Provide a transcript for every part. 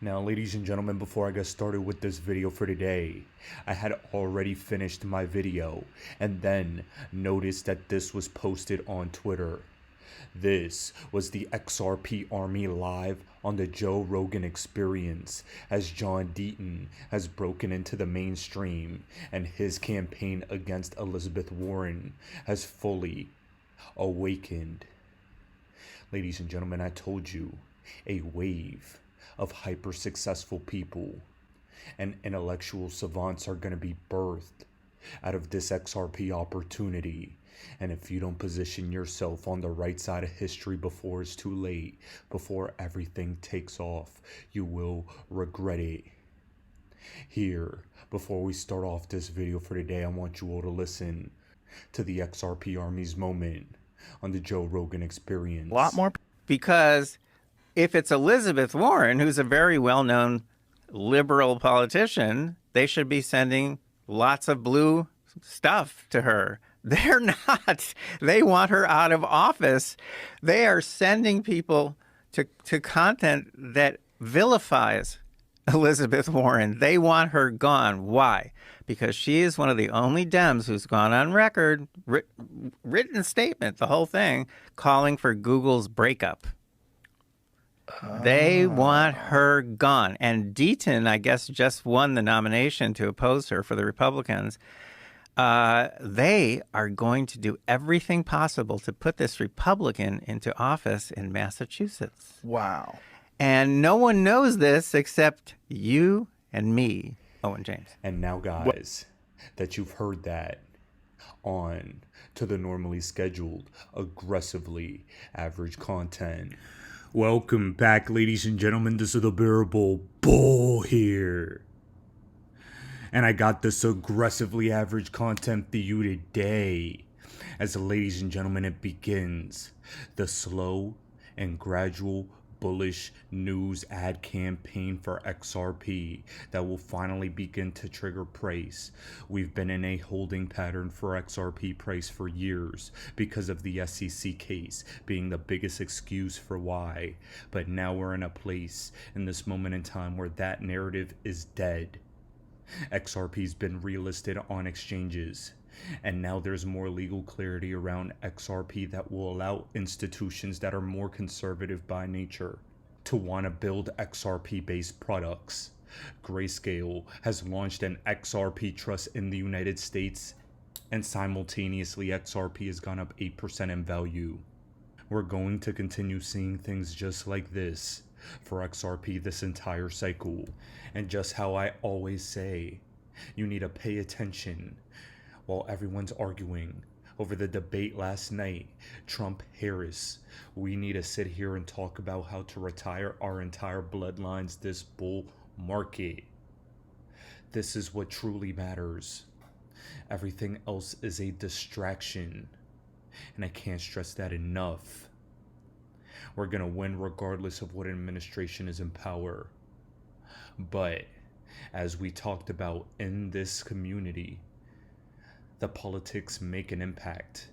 Now, ladies and gentlemen, before I get started with this video for today, I had already finished my video and then noticed that this was posted on Twitter. This was the XRP Army live on the Joe Rogan Experience as John Deaton has broken into the mainstream and his campaign against Elizabeth Warren has fully awakened. Ladies and gentlemen, I told you, a wave of hyper successful people and intellectual savants are going to be birthed out of this XRP opportunity. And if you don't position yourself on the right side of history before it's too late, before everything takes off, you will regret it. Here, before we start off this video for today, I want you all to listen to the XRP Army's moment on the Joe Rogan Experience. A lot more, because if it's Elizabeth Warren, who's a very well-known liberal politician, they should be sending lots of blue stuff to her. They're not. They want her out of office. They are sending people to content that vilifies Elizabeth Warren. They want her gone. Why? Because she is one of the only Dems who's gone on record, written statement, the whole thing, calling for Google's breakup. They want her gone. And Deaton, I guess, just won the nomination to oppose her for the Republicans. They are going to do everything possible to put this Republican into office in Massachusetts. Wow. And no one knows this except you and me, Owen James. And now, guys, that you've heard that, on to the normally scheduled, aggressively average content. Welcome back, ladies and gentlemen. This is the Bearable Bull here. And I got this aggressively average content for you today. As ladies and gentlemen, it begins the slow and gradual bullish news ad campaign for XRP that will finally begin to trigger price. We've been in a holding pattern for XRP price for years because of the SEC case being the biggest excuse for why. But now we're in a place in this moment in time where that narrative is dead. XRP's been relisted on exchanges, and now there's more legal clarity around XRP that will allow institutions that are more conservative by nature to want to build XRP-based products. Grayscale has launched an XRP trust in the United States, and simultaneously XRP has gone up 8% in value. We're going to continue seeing things just like this for XRP this entire cycle. And just how I always say, you need to pay attention while everyone's arguing over the debate last night, Trump-Harris. We need to sit here and talk about how to retire our entire bloodlines this bull market. This is what truly matters. Everything else is a distraction. And I can't stress that enough. We're going to win regardless of what administration is in power. But as we talked about in this community, the politics make an impact.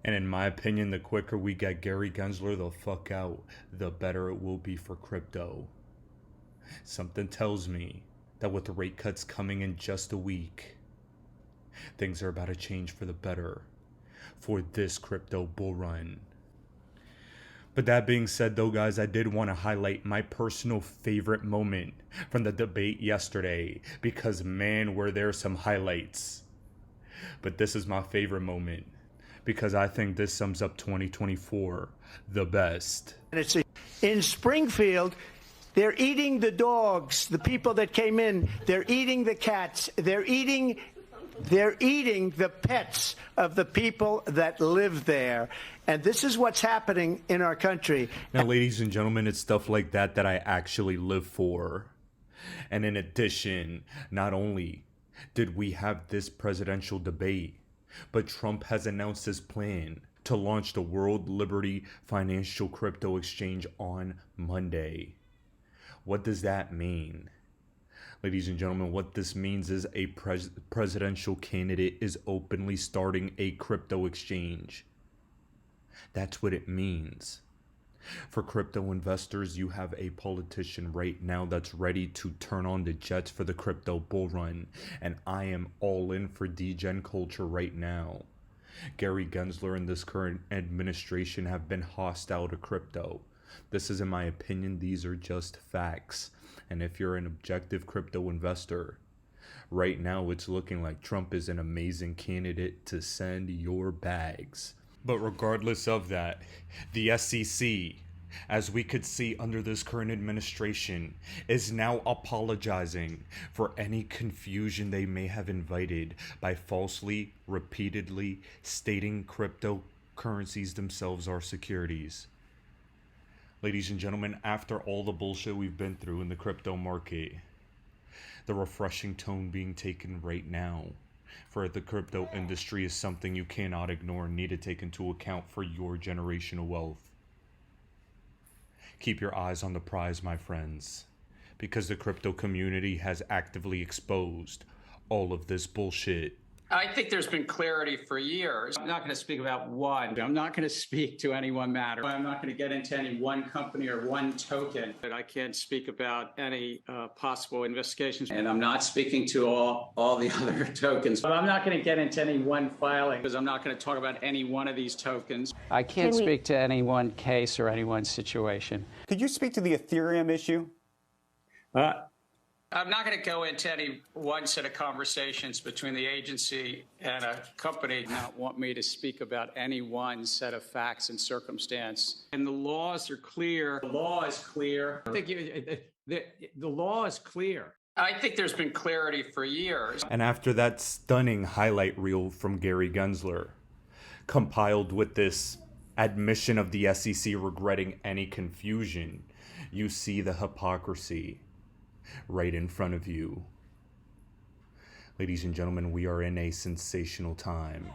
And in my opinion, the quicker we get Gary Gensler the fuck out, the better it will be for crypto. Something tells me that with the rate cuts coming in just a week, things are about to change for the better for this crypto bull run. But that being said, though, guys, I did want to highlight my personal favorite moment from the debate yesterday, because, man, were there some highlights. But this is my favorite moment, because I think this sums up 2024 the best. And it's in Springfield, they're eating the dogs, the people that came in. They're eating the cats. They're eating the pets of the people that live there. And this is what's happening in our country. Now, ladies and gentlemen, it's stuff like that that I actually live for. And in addition, not only did we have this presidential debate, but Trump has announced his plan to launch the World Liberty Financial Crypto Exchange on Monday. What does that mean? Ladies and gentlemen, what this means is a presidential candidate is openly starting a crypto exchange. That's what it means. For crypto investors, you have a politician right now that's ready to turn on the jets for the crypto bull run, and I am all in for degen culture right now. Gary Gensler and this current administration have been hostile to crypto. This is, in my opinion, these are just facts. And if you're an objective crypto investor, right now it's looking like Trump is an amazing candidate to send your bags. But regardless of that, the SEC, as we could see under this current administration, is now apologizing for any confusion they may have invited by falsely, repeatedly stating cryptocurrencies themselves are securities. Ladies and gentlemen, after all the bullshit we've been through in the crypto market, the refreshing tone being taken right now for the crypto industry is something you cannot ignore and need to take into account for your generational wealth. Keep your eyes on the prize, my friends, because the crypto community has actively exposed all of this bullshit. I think there's been clarity for years. I'm not going to speak about one. I'm not going to speak to any one matter. I'm not going to get into any one company or one token. But I can't speak about any possible investigations. And I'm not speaking to all the other tokens. But I'm not going to get into any one filing because I'm not going to talk about any one of these tokens. I can't speak to any one case or any one situation. Could you speak to the Ethereum issue? I'm not going to go into any one set of conversations between the agency and a company. Not want me to speak about any one set of facts and circumstance. And the laws are clear. The law is clear. I think the law is clear. I think there's been clarity for years. And after that stunning highlight reel from Gary Gensler, compiled with this admission of the SEC regretting any confusion, you see the hypocrisy right in front of you. Ladies and gentlemen, we are in a sensational time.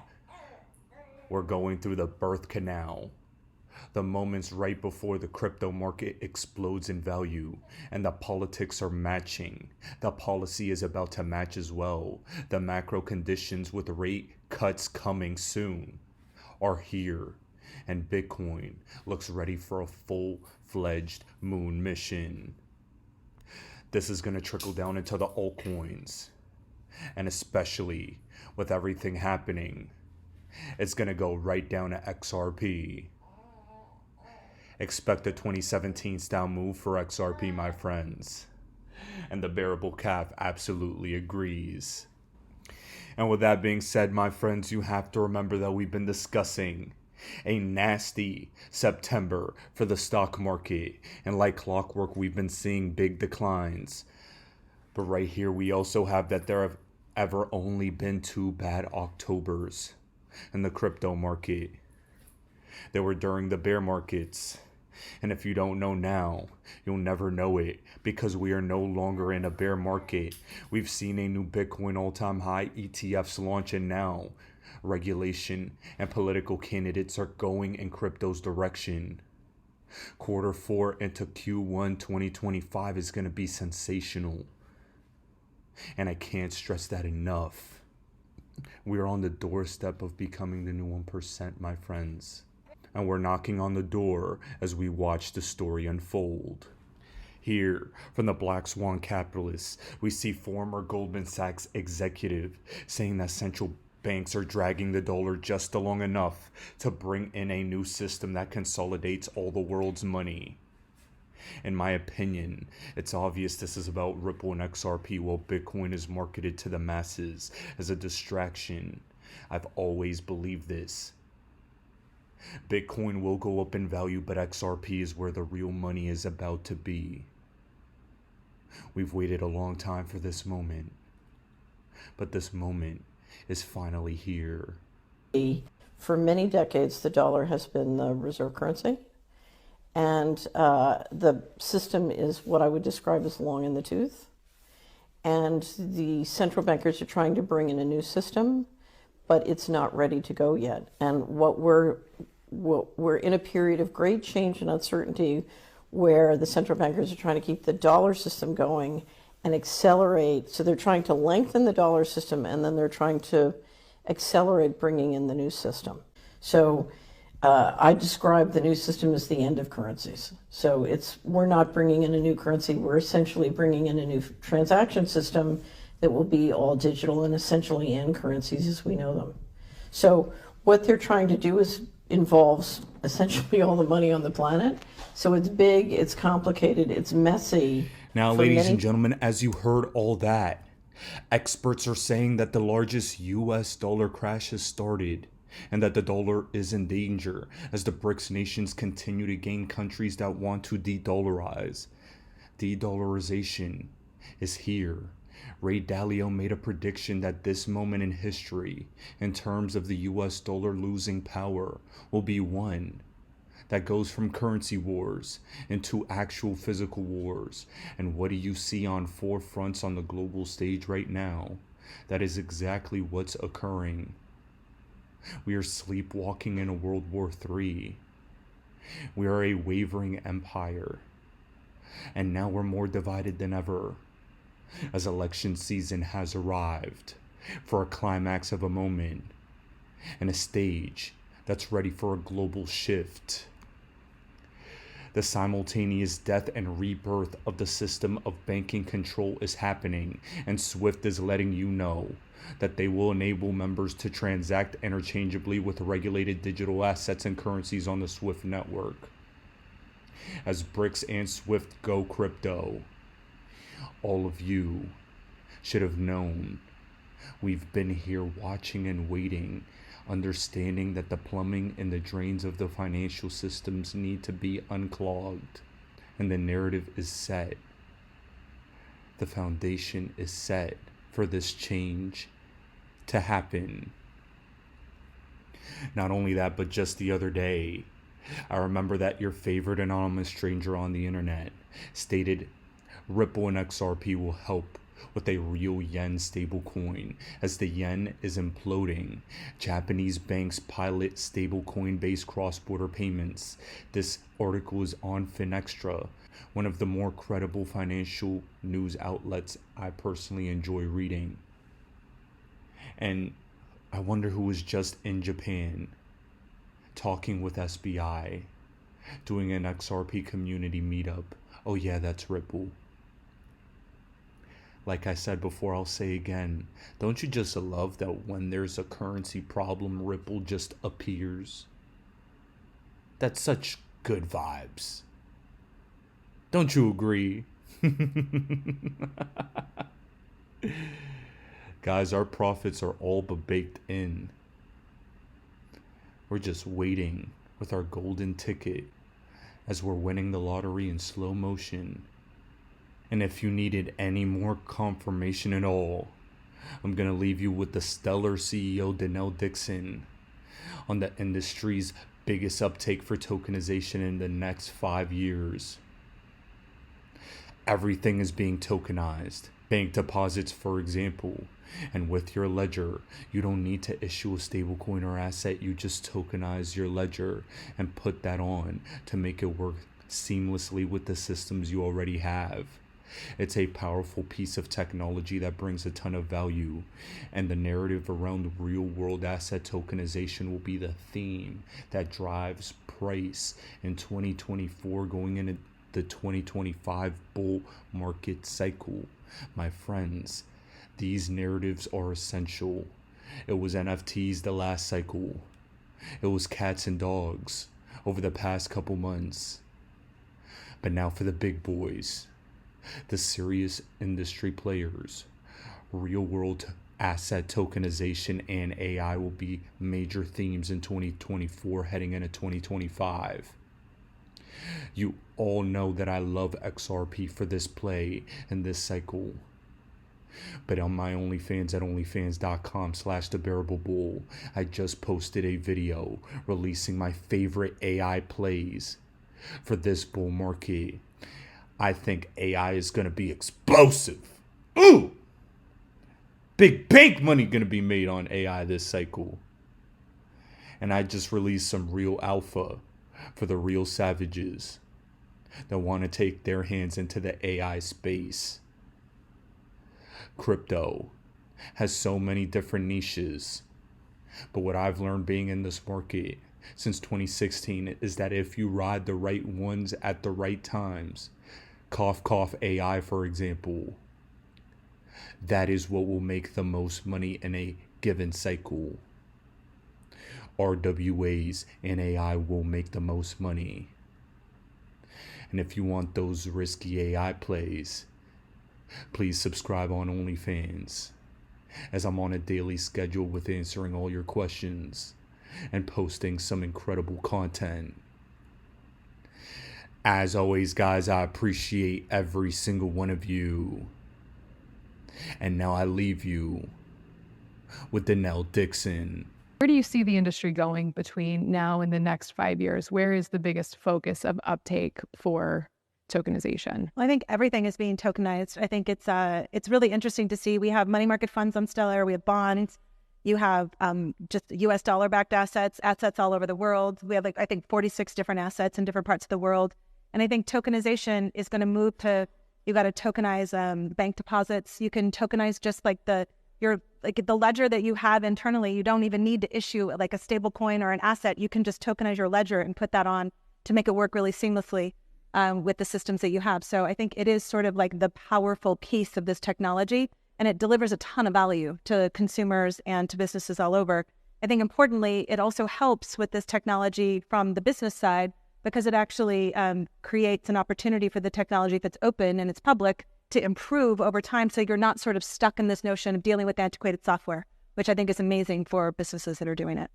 We're going through the birth canal, the moments right before the crypto market explodes in value, and the politics are matching. The policy is about to match as well. The macro conditions with rate cuts coming soon are here, and Bitcoin looks ready for a full-fledged moon mission. This is going to trickle down into the altcoins, and especially with everything happening, it's going to go right down to XRP. Expect a 2017 style move for XRP, my friends. And the bearable calf absolutely agrees. And with that being said, my friends, you have to remember that we've been discussing a nasty September for the stock market, and like clockwork we've been seeing big declines. But right here we also have that there have ever only been 2 bad Octobers in the crypto market. They were during the bear markets, and if you don't know now, you'll never know it, because we are no longer in a bear market. We've seen a new Bitcoin all-time high, ETFs launch, and now regulation and political candidates are going in crypto's direction. Q4 into Q1 2025 is going to be sensational, and I can't stress that enough. We're on the doorstep of becoming the new 1%, my friends, and we're knocking on the door as we watch the story unfold. Here, from the Black Swan capitalists, we see former Goldman Sachs executive saying that central banks are dragging the dollar just long enough to bring in a new system that consolidates all the world's money. In my opinion, it's obvious this is about Ripple and XRP, while Bitcoin is marketed to the masses as a distraction. I've always believed this. Bitcoin will go up in value, but XRP is where the real money is about to be. We've waited a long time for this moment, but this moment is finally here. For many decades, the dollar has been the reserve currency, and the system is what I would describe as long in the tooth. And the central bankers are trying to bring in a new system, but it's not ready to go yet. And we're in a period of great change and uncertainty, where the central bankers are trying to keep the dollar system going and accelerate. So they're trying to lengthen the dollar system, and then they're trying to accelerate bringing in the new system. So I describe the new system as the end of currencies. So we're not bringing in a new currency. We're essentially bringing in a new transaction system that will be all digital and essentially end currencies as we know them. So what they're trying to do involves essentially all the money on the planet. So it's big, it's complicated, it's messy. Now, ladies and gentlemen, as you heard all that, experts are saying that the largest US dollar crash has started and that the dollar is in danger as the BRICS nations continue to gain countries that want to de-dollarize. De-dollarization is here. Ray Dalio made a prediction that this moment in history, in terms of the US dollar losing power, will be one that goes from currency wars into actual physical wars. And what do you see on four fronts on the global stage right now? That is exactly what's occurring. We are sleepwalking in a World War III. We are a wavering empire. And now we're more divided than ever, as election season has arrived for a climax of a moment and a stage that's ready for a global shift. The simultaneous death and rebirth of the system of banking control is happening, and SWIFT is letting you know that they will enable members to transact interchangeably with regulated digital assets and currencies on the SWIFT network. As BRICS and SWIFT go crypto, all of you should have known. We've been here watching and waiting, understanding that the plumbing and the drains of the financial systems need to be unclogged, and the narrative is set. The foundation is set for this change to happen. Not only that, but just the other day, I remember that your favorite anonymous stranger on the internet stated Ripple and XRP will help with a real yen stablecoin as the yen is imploding. Japanese banks pilot stablecoin based cross-border payments. This article is on Finextra, one of the more credible financial news outlets I personally enjoy reading. And I wonder who was just in Japan talking with SBI, doing an XRP community meetup. Oh yeah, that's Ripple. Like I said before, I'll say again, don't you just love that when there's a currency problem, Ripple just appears? That's such good vibes. Don't you agree? Guys, our profits are all but baked in. We're just waiting with our golden ticket as we're winning the lottery in slow motion. And if you needed any more confirmation at all, I'm going to leave you with the stellar CEO Danelle Dixon on the industry's biggest uptake for tokenization in the next 5 years. Everything is being tokenized. Bank deposits, for example. And with your ledger, you don't need to issue a stablecoin or asset. You just tokenize your ledger and put that on to make it work seamlessly with the systems you already have. It's a powerful piece of technology that brings a ton of value, and the narrative around real-world asset tokenization will be the theme that drives price in 2024 going into the 2025 bull market cycle. My friends, these narratives are essential. It was NFTs the last cycle. It was cats and dogs over the past couple months. But now for the big boys, the serious industry players. Real-world asset tokenization and AI will be major themes in 2024 heading into 2025. You all know that I love XRP for this play and this cycle. But on my OnlyFans at onlyfans.com/thebearablebull, I just posted a video releasing my favorite AI plays for this bull market. I think AI is going to be explosive. Ooh! Big bank money going to be made on AI this cycle. And I just released some real alpha for the real savages that want to take their hands into the AI space. Crypto has so many different niches, but what I've learned being in this market since 2016 is that if you ride the right ones at the right times, cough cough AI for example, that is what will make the most money in a given cycle. RWAs and AI will make the most money. And if you want those risky AI plays, please subscribe on OnlyFans, as I'm on a daily schedule with answering all your questions and posting some incredible content. As always, guys, I appreciate every single one of you. And now I leave you with Danelle Dixon. Where do you see the industry going between now and the next 5 years? Where is the biggest focus of uptake for tokenization? Well, I think everything is being tokenized. I think it's really interesting to see. We have money market funds on Stellar. We have bonds. You have just U.S. dollar-backed assets all over the world. We have I think 46 different assets in different parts of the world. And I think tokenization is going to move to, you got to tokenize bank deposits. You can tokenize just the ledger that you have internally. You don't even need to issue a stable coin or an asset. You can just tokenize your ledger and put that on to make it work really seamlessly with the systems that you have. So I think it is sort of the powerful piece of this technology, and it delivers a ton of value to consumers and to businesses all over. I think importantly, it also helps with this technology from the business side, because it actually creates an opportunity for the technology, if it's open and it's public, to improve over time, so you're not sort of stuck in this notion of dealing with antiquated software, which I think is amazing for businesses that are doing it.